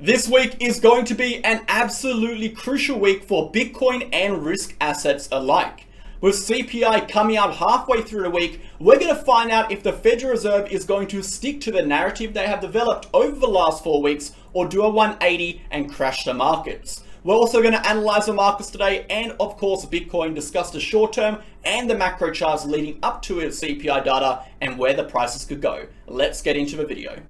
This week is going to be an absolutely crucial week for Bitcoin and risk assets alike. With CPI coming out halfway through the week, we're going to find out if the Federal Reserve is going to stick to the narrative they have developed over the last 4 weeks or do a 180 and crash the markets. We're also going to analyze the markets today and, of course, Bitcoin, discuss the short term and the macro charts leading up to its CPI data and where the prices could go. Let's get into the video.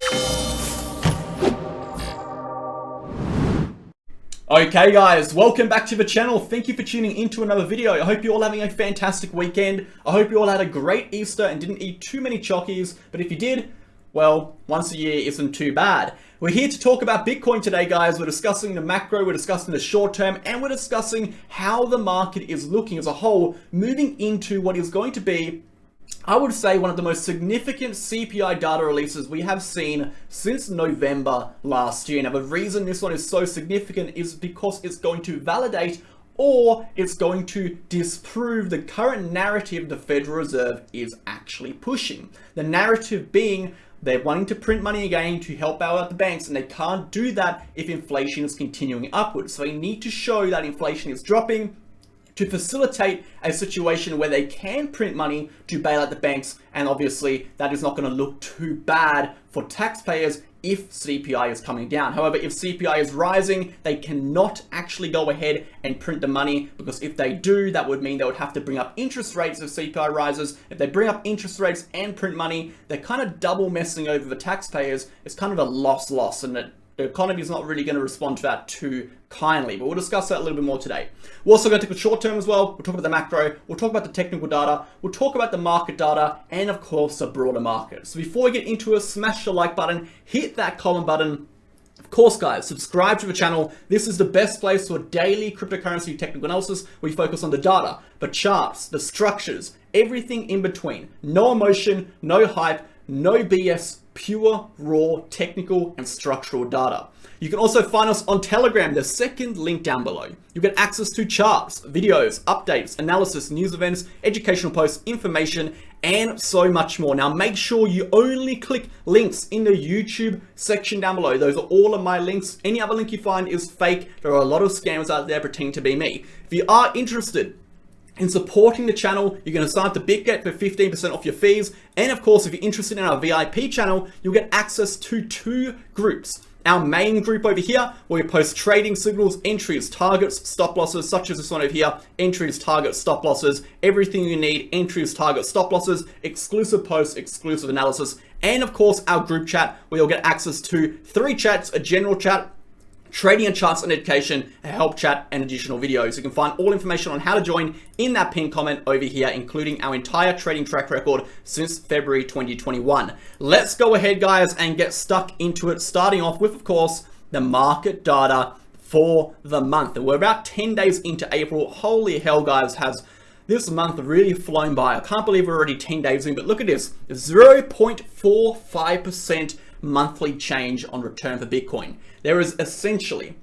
Okay guys, welcome back to the channel. Thank you for tuning into another video. I hope you're all having a fantastic weekend. I hope you all had a great Easter and didn't eat too many chockies, but if you did, well, once a year isn't too bad. We're here to talk about Bitcoin today, guys. We're discussing the macro, we're discussing the short term, and we're discussing how the market is looking as a whole, moving into what is going to be, I would say, one of the most significant CPI data releases we have seen since November last year. Now, the reason this one is so significant is because it's going to validate or it's going to disprove the current narrative the Federal Reserve is actually pushing. The narrative being they're wanting to print money again to help out the banks, and they can't do that if inflation is continuing upwards. So they need to show that inflation is dropping to facilitate a situation where they can print money to bail out the banks, and obviously that is not going to look too bad for taxpayers if CPI is coming down. However, if CPI is rising, they cannot actually go ahead and print the money, because if they do, that would mean they would have to bring up interest rates if CPI rises. If they bring up interest rates and print money, they're kind of double messing over the taxpayers. It's kind of a loss, and the economy is not really going to respond to that too kindly, but we'll discuss that a little bit more today. We're also going to take the short term as well. We'll talk about the macro, we'll talk about the technical data, we'll talk about the market data, and of course the broader market. So before we get into it, smash the like button, hit that comment button. Of course, guys, subscribe to the channel. This is the best place for daily cryptocurrency technical analysis. We focus on the data, the charts, the structures, everything in between. No emotion, no hype, no BS, pure, raw, technical, and structural data. You can also find us on Telegram, the second link down below. You get access to charts, videos, updates, analysis, news events, educational posts, information, and so much more. Now, make sure you only click links in the YouTube section down below. Those are all of my links. Any other link you find is fake. There are a lot of scammers out there pretending to be me. If you are interested in supporting the channel, you're going to sign up to Bitget for 15% off your fees. And of course, if you're interested in our VIP channel, you'll get access to 2 groups. Our main group over here, where we post trading signals, entries, targets, stop losses, such as this one over here, entries, targets, stop losses, everything you need, entries, targets, stop losses, exclusive posts, exclusive analysis, and of course, our group chat, where you'll get access to 3 chats, a general chat, trading and charts and education, a help chat, and additional videos. You can find all information on how to join in that pinned comment over here, including our entire trading track record since February 2021. Let's go ahead, guys, and get stuck into it, starting off with, of course, the market data for the month. And we're about 10 days into April. Holy hell, guys, has this month really flown by. I can't believe we're already 10 days in, but look at this, 0.45% monthly change on return for Bitcoin. There is essentially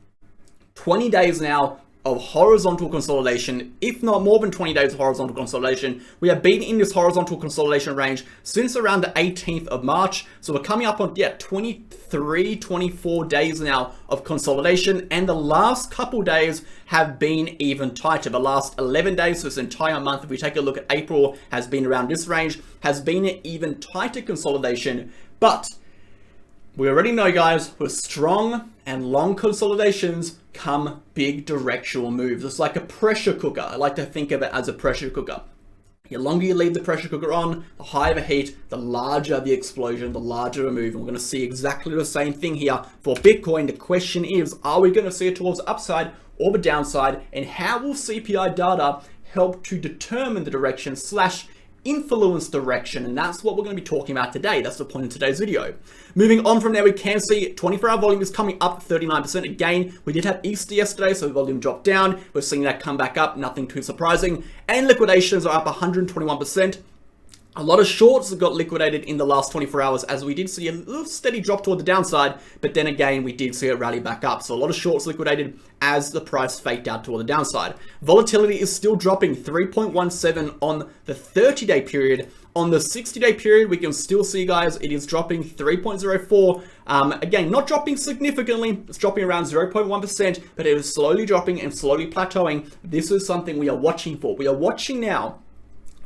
20 days now of horizontal consolidation, if not more than 20 days of horizontal consolidation. We have been in this horizontal consolidation range since around the 18th of March. So we're coming up on 23, 24 days now of consolidation. And the last couple days have been even tighter. The last 11 days, so this entire month, if we take a look at April, has been around this range, has been an even tighter consolidation. But we already know, guys, with strong and long consolidations come big directional moves. It's like a pressure cooker. I like to think of it as a pressure cooker. The longer you leave the pressure cooker on, the higher the heat, the larger the explosion, the larger the move. And we're going to see exactly the same thing here for Bitcoin. The question is, are we going to see it towards the upside or the downside? And how will CPI data help to determine the direction / influence direction? And that's what we're going to be talking about today. That's the point of today's video. Moving on from there, we can see 24-hour volume is coming up 39%. Again, we did have Easter yesterday, so the volume dropped down. We're seeing that come back up, nothing too surprising. And liquidations are up 121%. A lot of shorts got liquidated in the last 24 hours, as we did see a little steady drop toward the downside, but then again, we did see it rally back up. So a lot of shorts liquidated as the price faked out toward the downside. Volatility is still dropping 3.17 on the 30-day period. On the 60-day period, we can still see, guys, it is dropping 3.04 Again, not dropping significantly, it's dropping around 0.1%, but it is slowly dropping and slowly plateauing. This is something we are watching for. We are watching now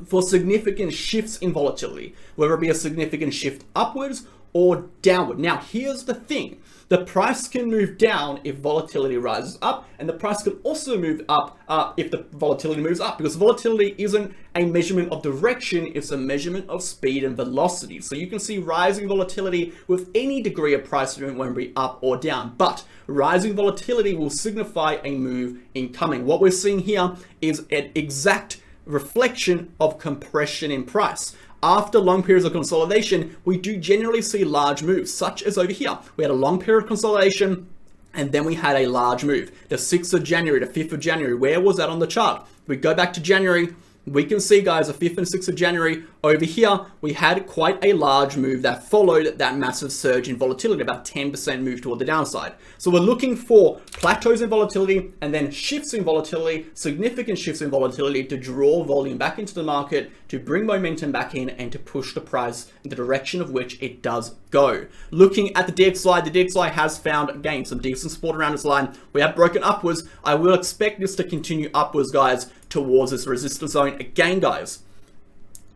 for significant shifts in volatility, whether it be a significant shift upwards or downward. Now, here's the thing. The price can move down if volatility rises up, and the price can also move up if the volatility moves up, because volatility isn't a measurement of direction, it's a measurement of speed and velocity. So you can see rising volatility with any degree of price movement, whether it be up or down, but rising volatility will signify a move incoming. What we're seeing here is an exact reflection of compression in price. After long periods of consolidation, we do generally see large moves, such as over here. We had a long period of consolidation, and then we had a large move. The 6th of January, the 5th of January, where was that on the chart? We go back to January, we can see, guys, the 5th and 6th of January over here, we had quite a large move that followed that massive surge in volatility, about 10% move toward the downside. So we're looking for plateaus in volatility and then shifts in volatility, significant shifts in volatility to draw volume back into the market, to bring momentum back in and to push the price in the direction of which it does go. Looking at the DXY has found, again, some decent support around this line. We have broken upwards. I will expect this to continue upwards, guys, towards this resistance zone. Again, guys,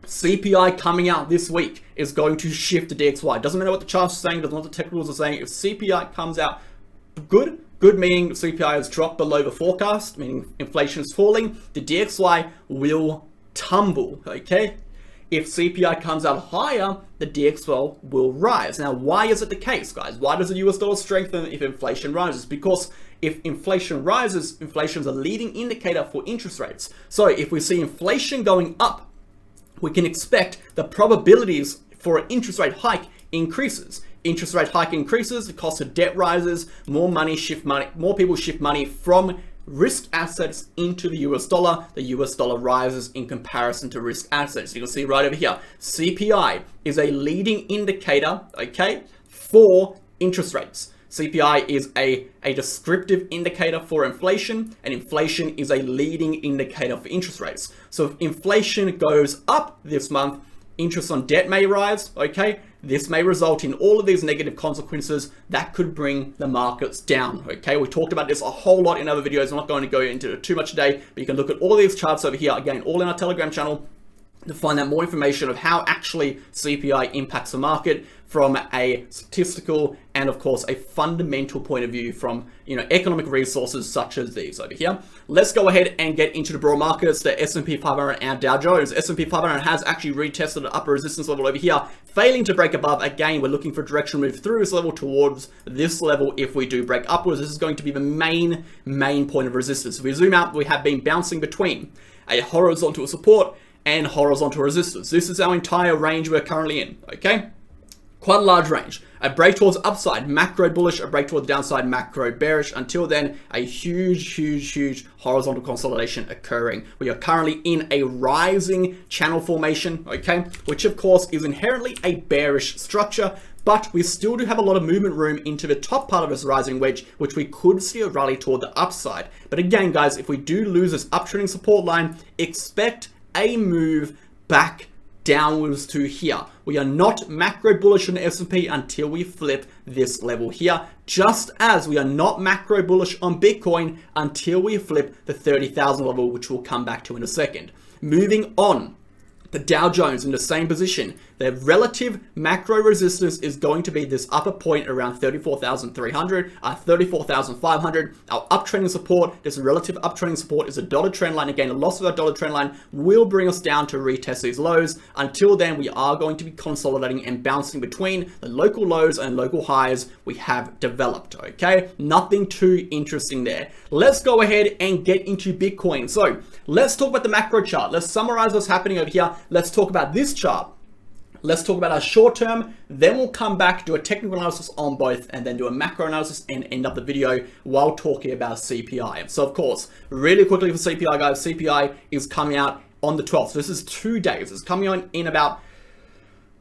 CPI coming out this week is going to shift the DXY. Doesn't matter what the charts are saying, doesn't matter what the technicals are saying. If CPI comes out good meaning CPI has dropped below the forecast, meaning inflation is falling, the DXY will tumble, okay? If CPI comes out higher, the DXY will rise. Now, why is it the case, guys? Why does the US dollar strengthen if inflation rises? Because if inflation rises, inflation is a leading indicator for interest rates. So if we see inflation going up, we can expect the probabilities for an interest rate hike increases. Interest rate hike increases, the cost of debt rises, more people shift money from risk assets into the US dollar. The US dollar rises in comparison to risk assets. You can see right over here, CPI is a leading indicator, okay, for interest rates. CPI is a descriptive indicator for inflation, and inflation is a leading indicator for interest rates. So if inflation goes up this month, interest on debt may rise, okay? This may result in all of these negative consequences that could bring the markets down, okay? We talked about this a whole lot in other videos. I'm not going to go into it too much today, but you can look at all of these charts over here, again, all in our Telegram channel, to find out more information of how actually CPI impacts the market from a statistical and, of course, a fundamental point of view from, economic resources such as these over here. Let's go ahead and get into the broad markets, the S&P 500 and Dow Jones. S&P 500 has actually retested the upper resistance level over here, failing to break above. Again, we're looking for a directional move through this level towards this level. If we do break upwards, this is going to be the main point of resistance. If we zoom out, we have been bouncing between a horizontal support and horizontal resistance. This is our entire range we're currently in, okay? Quite a large range. A break towards upside, macro bullish, a break towards downside, macro bearish. Until then, a huge horizontal consolidation occurring. We are currently in a rising channel formation, okay? Which of course is inherently a bearish structure, but we still do have a lot of movement room into the top part of this rising wedge, which we could see a rally toward the upside. But again, guys, if we do lose this uptrending support line, expect a move back downwards to here. We are not macro bullish on the S&P until we flip this level here, just as we are not macro bullish on Bitcoin until we flip the 30,000 level, which we'll come back to in a second. Moving on, the Dow Jones in the same position. The relative macro resistance is going to be this upper point around 34,300, 34,500. Our uptrending support, this relative uptrending support, is a dotted trend line. Again, a loss of our dotted trend line will bring us down to retest these lows. Until then, we are going to be consolidating and bouncing between the local lows and local highs we have developed, okay? Nothing too interesting there. Let's go ahead and get into Bitcoin. So let's talk about the macro chart. Let's summarize what's happening over here. Let's talk about this chart. Let's talk about our short term, then we'll come back, do a technical analysis on both, and then do a macro analysis and end up the video while talking about CPI. So of course, really quickly for CPI, guys, CPI is coming out on the 12th. So this is 2 days. It's coming on in about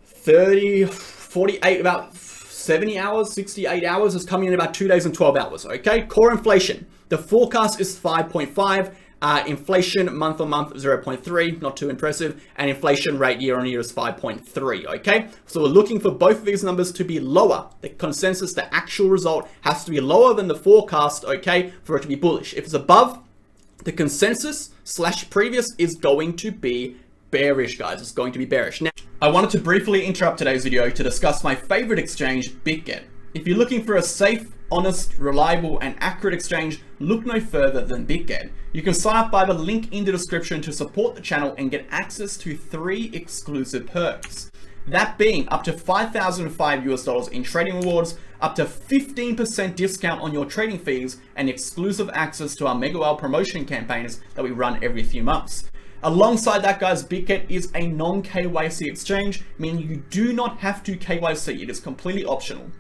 48, about 70 hours, 68 hours. It's coming in about 2 days and 12 hours, okay? Core inflation. The forecast is 5.5. Inflation month on month 0.3, not too impressive, and inflation rate year on year is 5.3. Okay, so we're looking for both of these numbers to be lower. The consensus, the actual result, has to be lower than the forecast, okay, for it to be bullish. If it's above, the consensus / previous is going to be bearish, guys. It's going to be bearish. Now, I wanted to briefly interrupt today's video to discuss my favorite exchange, Bitget. If you're looking for a safe, honest, reliable, and accurate exchange, look no further than Bitget. You can sign up by the link in the description to support the channel and get access to 3 exclusive perks. That being up to $5,005 in trading rewards, up to 15% discount on your trading fees, and exclusive access to our MegaWhale promotion campaigns that we run every few months. Alongside that, guys, Bitget is a non-KYC exchange, meaning you do not have to KYC. It is completely optional.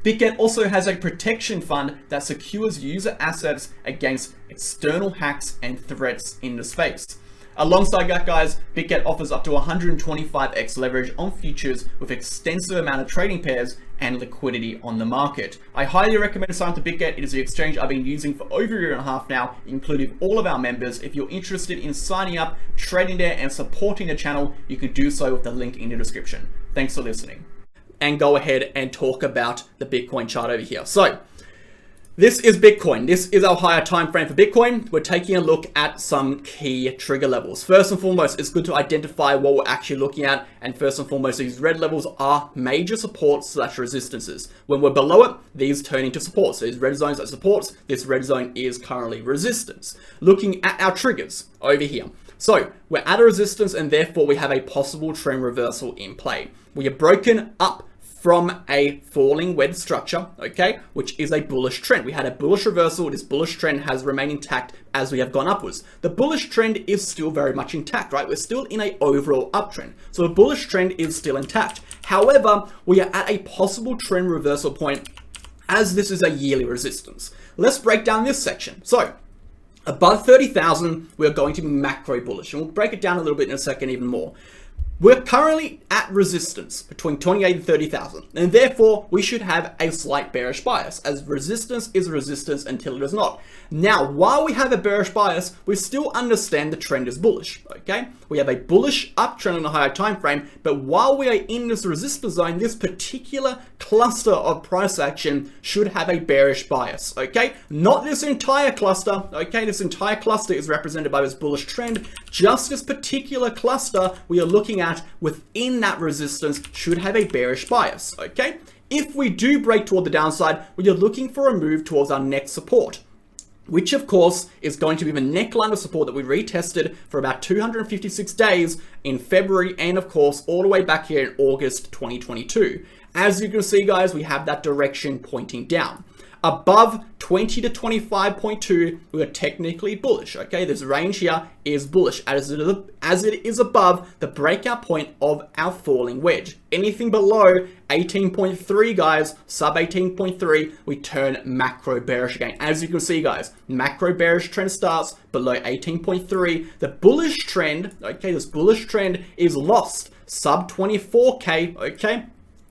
Bitget also has a protection fund that secures user assets against external hacks and threats in the space. Alongside that, guys, Bitget offers up to 125x leverage on futures with extensive amount of trading pairs and liquidity on the market. I highly recommend signing up to Bitget. It is the exchange I've been using for over a year and a half now, including all of our members. If you're interested in signing up, trading there, and supporting the channel, you can do so with the link in the description. Thanks for listening. And go ahead and talk about the Bitcoin chart over here. So this is Bitcoin. This is our higher time frame for Bitcoin. We're taking a look at some key trigger levels. First and foremost, it's good to identify what we're actually looking at. And first and foremost, these red levels are major supports / resistances. When we're below it, these turn into supports. So these red zones are supports. This red zone is currently resistance. Looking at our triggers over here. So we're at a resistance and therefore we have a possible trend reversal in play. We are broken up from a falling wedge structure, okay, which is a bullish trend. We had a bullish reversal. This bullish trend has remained intact as we have gone upwards. The bullish trend is still very much intact, right? We're still in an overall uptrend. So the bullish trend is still intact. However, we are at a possible trend reversal point as this is a yearly resistance. Let's break down this section. So above 30,000, we're going to be macro bullish. And we'll break it down a little bit in a second even more. We're currently at resistance between 28 and 30,000, and therefore we should have a slight bearish bias, as resistance is resistance until it is not. Now, while we have a bearish bias, we still understand the trend is bullish, okay? We have a bullish uptrend on a higher time frame, but while we are in this resistance zone, this particular cluster of price action should have a bearish bias, okay? Not this entire cluster, okay? This entire cluster is represented by this bullish trend. Just this particular cluster we are looking at within that resistance should have a bearish bias, okay? If we do break toward the downside, we are looking for a move towards our next support, which of course is going to be the neckline of support that we retested for about 256 days in February and of course all the way back here in August 2022. As you can see, guys, we have that direction pointing down. Above 20 to 25.2, we are technically bullish, okay? This range here is bullish as it is above the breakout point of our falling wedge. Anything below 18.3, guys, sub 18.3, we turn macro bearish again. As you can see, guys, macro bearish trend starts below 18.3. The bullish trend, okay, this bullish trend is lost sub 24K, okay?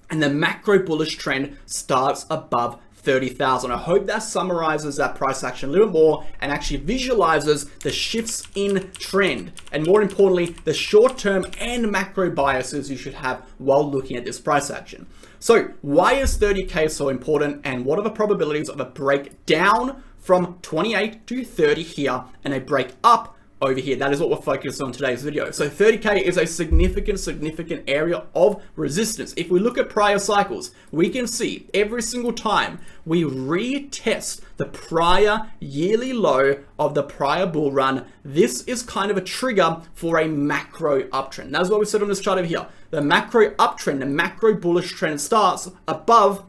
And the macro bullish trend starts above 30,000. I hope that summarizes that price action a little more and actually visualizes the shifts in trend and more importantly, the short-term and macro biases you should have while looking at this price action. So why is 30K so important and what are the probabilities of a break down from 28 to 30 here and a break up over here? That is what we're focused on today's video. So 30K is a significant area of resistance. If we look at prior cycles, we can see every single time we retest the prior yearly low of the prior bull run, this is kind of a trigger for a macro uptrend. That's what we said on this chart over here. The macro uptrend, the macro bullish trend starts above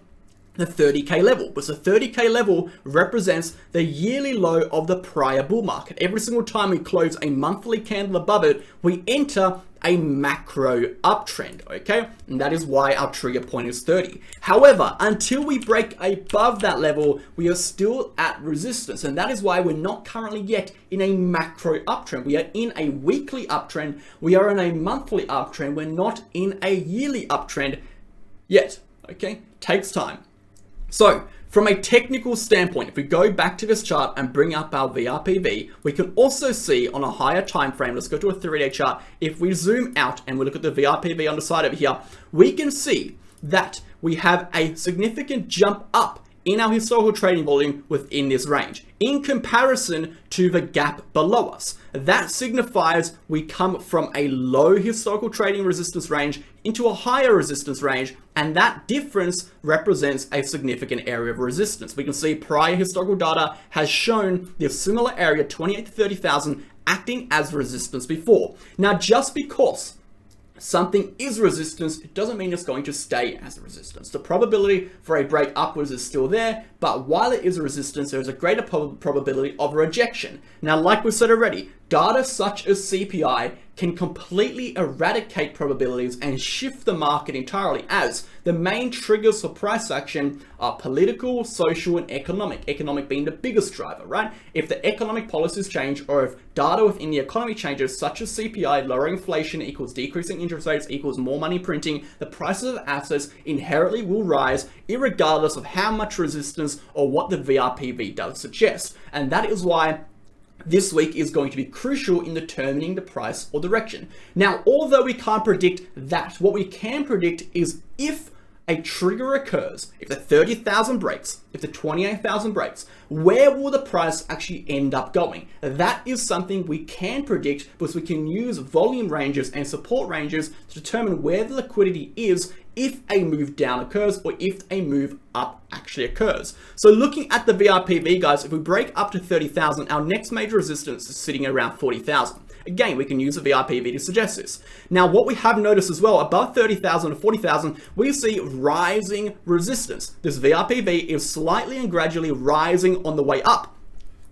the 30K level, but the 30K level represents the yearly low of the prior bull market. Every single time we close a monthly candle above it, we enter a macro uptrend, okay? And that is why our trigger point is 30. However, until we break above that level, we are still at resistance, and that is why we're not currently yet in a macro uptrend. We are in a weekly uptrend, we are in a monthly uptrend, we're not in a yearly uptrend yet, okay? Takes time. So From a technical standpoint, if we go back to this chart and bring up our VRPV, we can also see on a higher time frame, let's go to a 3-day chart. If we zoom out and we look at the VRPV on the side over here, we can see that we have a significant jump up in our historical trading volume within this range in comparison to the gap below us. That signifies we come from a low historical trading resistance range into a higher resistance range, and that difference represents a significant area of resistance. We can see prior historical data has shown this similar area, 28 to 30,000, acting as resistance before. Now, just because something is resistance, it doesn't mean it's going to stay as a resistance. The probability for a break upwards is still there, but while it is a resistance, there is a greater probability of rejection. Now, like we said already, data such as CPI can completely eradicate probabilities and shift the market entirely, as the main triggers for price action are political, social, and economic. Economic being the biggest driver, right? If the economic policies change, or if data within the economy changes, such as CPI, lowering inflation equals decreasing interest rates equals more money printing, the prices of assets inherently will rise, irregardless of how much resistance or what the VRPV does suggest. And that is why this week is going to be crucial in determining the price or direction. Now, although we can't predict that, what we can predict is if a trigger occurs, if the 30,000 breaks, if the 28,000 breaks, where will the price actually end up going? That is something we can predict, because we can use volume ranges and support ranges to determine where the liquidity is if a move down occurs or if a move up actually occurs. So looking at the VRPV, guys, if we break up to 30,000, our next major resistance is sitting at around 40,000. Again, we can use a VRPV to suggest this. Now, what we have noticed as well, above 30,000 to 40,000, we see rising resistance. This VRPV is slightly and gradually rising on the way up.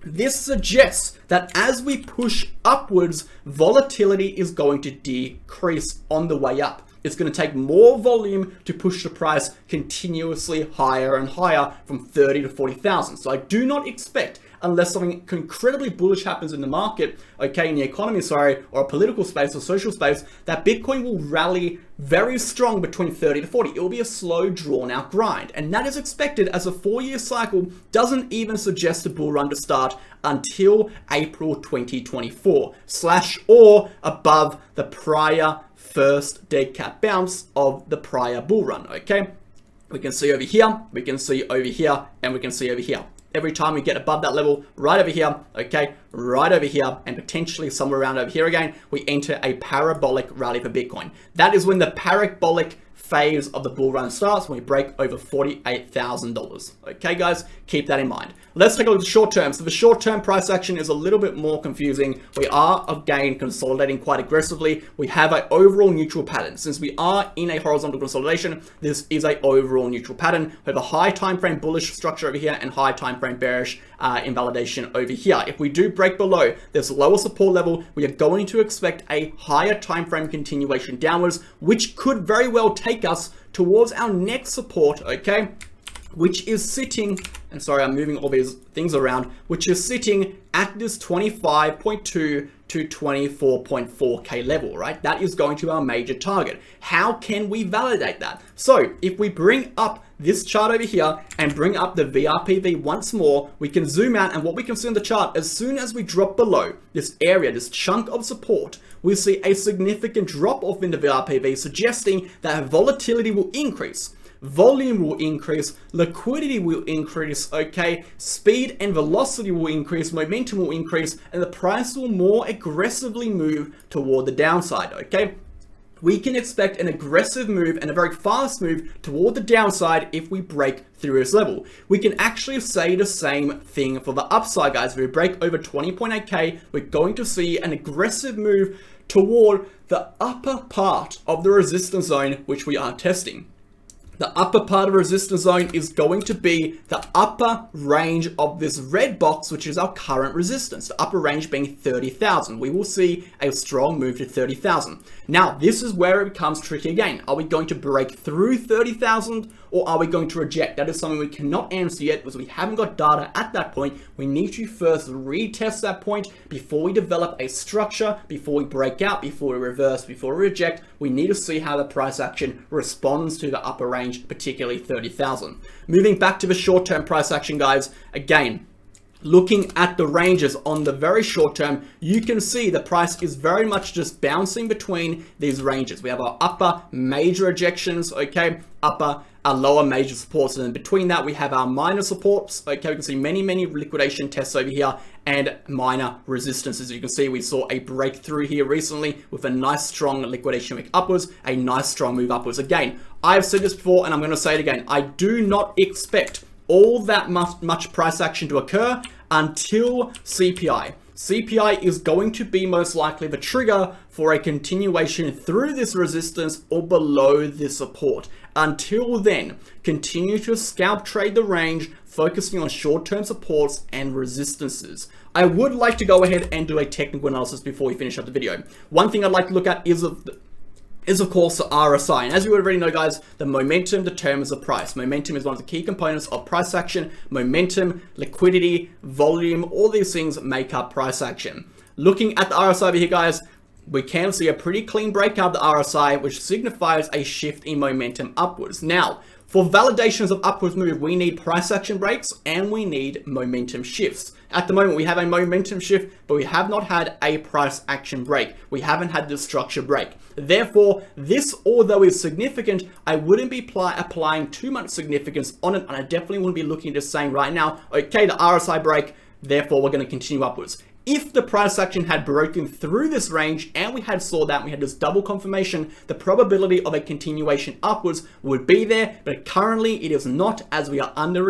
This suggests that as we push upwards, volatility is going to decrease on the way up. It's going to take more volume to push the price continuously higher and higher from 30 to 40,000. So I do not expect, unless something incredibly bullish happens in the market, okay, in the economy, sorry, or a political space or social space, that Bitcoin will rally very strong between 30 to 40. It will be a slow, drawn out grind. And that is expected, as a 4-year cycle doesn't even suggest a bull run to start until April 2024, / or above the prior first dead cat bounce of the prior bull run, okay? We can see over here, we can see over here, and we can see over here. Every time we get above that level, right over here, okay, right over here, and potentially somewhere around over here again, we enter a parabolic rally for Bitcoin. That is when the parabolic phase of the bull run starts, when we break over $48,000. Okay, guys, keep that in mind. Let's take a look at the short term. So the short term price action is a little bit more confusing. We are again consolidating quite aggressively. We have an overall neutral pattern. Since we are in a horizontal consolidation, this is an overall neutral pattern. We have a high time frame bullish structure over here and high time frame bearish invalidation over here. If we do break below this lower support level, we are going to expect a higher time frame continuation downwards, which could very well take us towards our next support, okay, which is sitting, and sorry, I'm moving all these things around, which is sitting at this 25.2 to 24.4K level, right? That is going to be our major target. How can we validate that? So if we bring up this chart over here and bring up the VRPV once more, we can zoom out, and what we can see on the chart, as soon as we drop below this area, this chunk of support, we see a significant drop off in the VRPV, suggesting that volatility will increase. Volume will increase, liquidity will increase, okay, speed and velocity will increase, momentum will increase, and the price will more aggressively move toward the downside, okay? We can expect an aggressive move and a very fast move toward the downside if we break through this level. We can actually say the same thing for the upside, guys. If we break over 20.8K, we're going to see an aggressive move toward the upper part of the resistance zone, which we are testing. The upper part of the resistance zone is going to be the upper range of this red box, which is our current resistance. The upper range being 30,000. We will see a strong move to 30,000. Now, this is where it becomes tricky again. Are we going to break through 30,000, or are we going to reject? That is something we cannot answer yet because we haven't got data at that point. We need to first retest that point before we develop a structure, before we break out, before we reverse, before we reject. We need to see how the price action responds to the upper range, particularly 30,000. Moving back to the short-term price action, guys, again, looking at the ranges on the very short term, you can see the price is very much just bouncing between these ranges. We have our upper major rejections, okay, our lower major supports, and then between that we have our minor supports, okay. We can see many liquidation tests over here and minor resistances. You can see we saw a breakthrough here recently with a nice strong liquidation wick upwards, a nice strong move upwards. Again, I've said this before and I'm going to say it again, I do not expect all that much price action to occur until CPI. CPI is going to be most likely the trigger for a continuation through this resistance or below this support. Until then, continue to scalp trade the range, focusing on short-term supports and resistances. I would like to go ahead and do a technical analysis before we finish up the video. One thing I'd like to look at is of course the RSI, and as you already know, guys, the momentum determines the price. Momentum is one of the key components of price action. Momentum, liquidity, volume, all these things make up price action. Looking at the RSI over here, guys, we can see a pretty clean breakout of the RSI, which signifies a shift in momentum upwards. Now, for validations of upwards move, we need price action breaks and we need momentum shifts. At the moment, we have a momentum shift, but we have not had a price action break. We haven't had the structure break. Therefore, this, although is significant, I wouldn't be applying too much significance on it, and I definitely wouldn't be looking at just saying right now, okay, the RSI break, therefore we're going to continue upwards. If the price action had broken through this range and we had saw that, we had this double confirmation, the probability of a continuation upwards would be there, but currently it is not, as we are under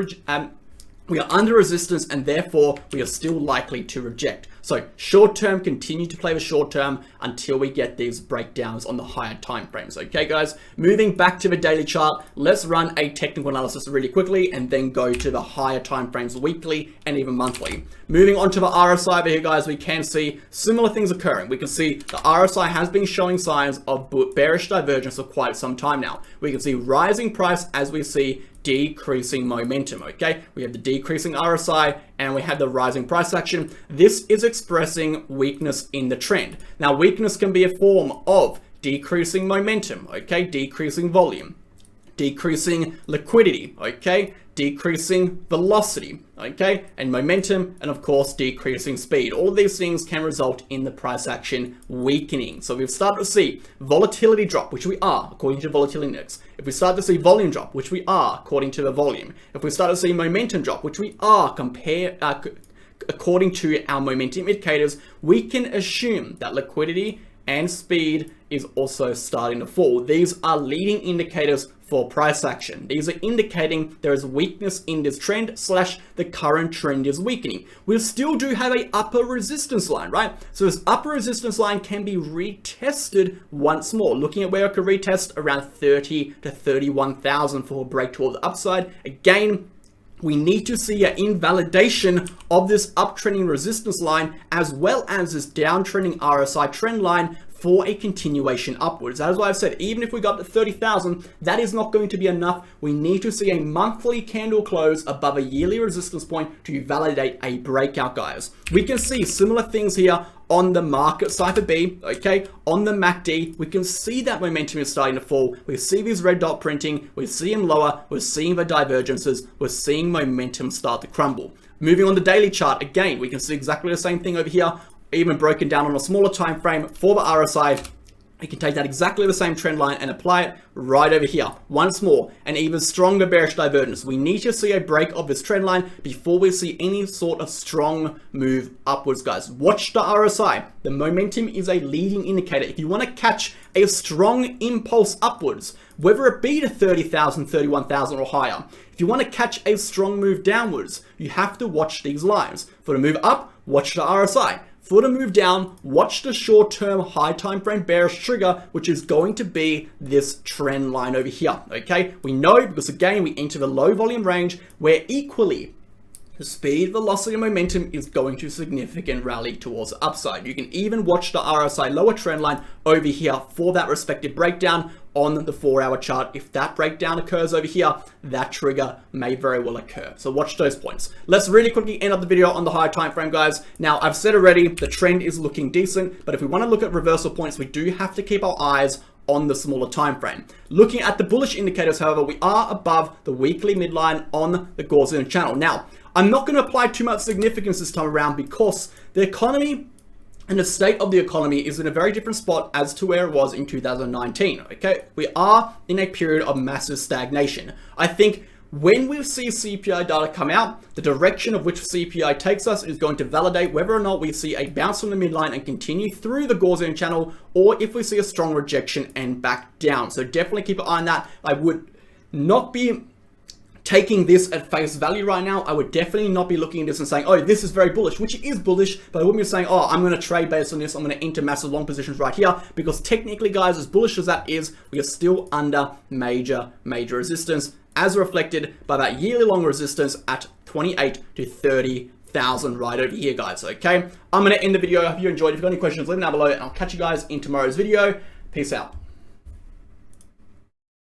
resistance, and therefore we are still likely to reject. So short term, continue to play the short term until we get these breakdowns on the higher time frames. Okay, guys, moving back to the daily chart, let's run a technical analysis really quickly and then go to the higher time frames, weekly and even monthly. Moving on to the RSI over here, guys, we can see similar things occurring. We can see the RSI has been showing signs of bearish divergence for quite some time now. We can see rising price as we see decreasing momentum. Okay, we have the decreasing RSI and we have the rising price action. This is expressing weakness in the trend. Now, weakness can be a form of decreasing momentum, okay, decreasing volume, decreasing liquidity, okay, decreasing velocity, okay, and momentum, and of course decreasing speed. All of these things can result in the price action weakening. So we've started to see volatility drop, which we are according to the volatility index. If we start to see volume drop, which we are according to the volume. If we start to see momentum drop, which we are according to our momentum indicators, we can assume that liquidity and speed is also starting to fall. These are leading indicators for price action. These are indicating there is weakness in this trend / the current trend is weakening. We still do have a upper resistance line, right? So this upper resistance line can be retested once more. Looking at where I could retest around 30 to 31,000 for a break toward the upside. Again, we need to see an invalidation of this uptrending resistance line as well as this downtrending RSI trend line for a continuation upwards. That's why I've said, even if we got to 30,000, that is not going to be enough. We need to see a monthly candle close above a yearly resistance point to validate a breakout, guys. We can see similar things here on the market cipher B, okay, on the MACD. We can see that momentum is starting to fall. We see these red dot printing, we see them lower, we're seeing the divergences, we're seeing momentum start to crumble. Moving on the daily chart, again, we can see exactly the same thing over here, even broken down on a smaller time frame for the RSI. We can take that exactly the same trend line and apply it right over here. Once more, an even stronger bearish divergence. We need to see a break of this trend line before we see any sort of strong move upwards, guys. Watch the RSI. The momentum is a leading indicator. If you want to catch a strong impulse upwards, whether it be to 30,000, 31,000 or higher, if you want to catch a strong move downwards, you have to watch these lines. For the move up, watch the RSI. For the move down, watch the short-term high time frame bearish trigger, which is going to be this trend line over here, okay? We know because, again, we enter the low volume range where equally the speed, velocity, and momentum is going to significant rally towards the upside. You can even watch the RSI lower trend line over here for that respective breakdown on the 4-hour chart. If that breakdown occurs over here, that trigger may very well occur. So watch those points. Let's really quickly end up the video on the higher time frame, guys. Now, I've said already, the trend is looking decent, but if we want to look at reversal points, we do have to keep our eyes on the smaller time frame. Looking at the bullish indicators, however, we are above the weekly midline on the Gaussian channel. Now, I'm not going to apply too much significance this time around because the economy and the state of the economy is in a very different spot as to where it was in 2019, okay? We are in a period of massive stagnation. I think when we see CPI data come out, the direction of which CPI takes us is going to validate whether or not we see a bounce from the midline and continue through the Gaussian channel, or if we see a strong rejection and back down. So definitely keep an eye on that. I would not be taking this at face value right now. I would definitely not be looking at this and saying, oh, this is very bullish, which it is bullish, but I wouldn't be saying, oh, I'm going to trade based on this. I'm going to enter massive long positions right here, because technically, guys, as bullish as that is, we are still under major resistance, as reflected by that yearly long resistance at 28 to 30,000 right over here, guys. Okay, I'm going to end the video. I hope you enjoyed. If you've got any questions, leave them down below, and I'll catch you guys in tomorrow's video. Peace out.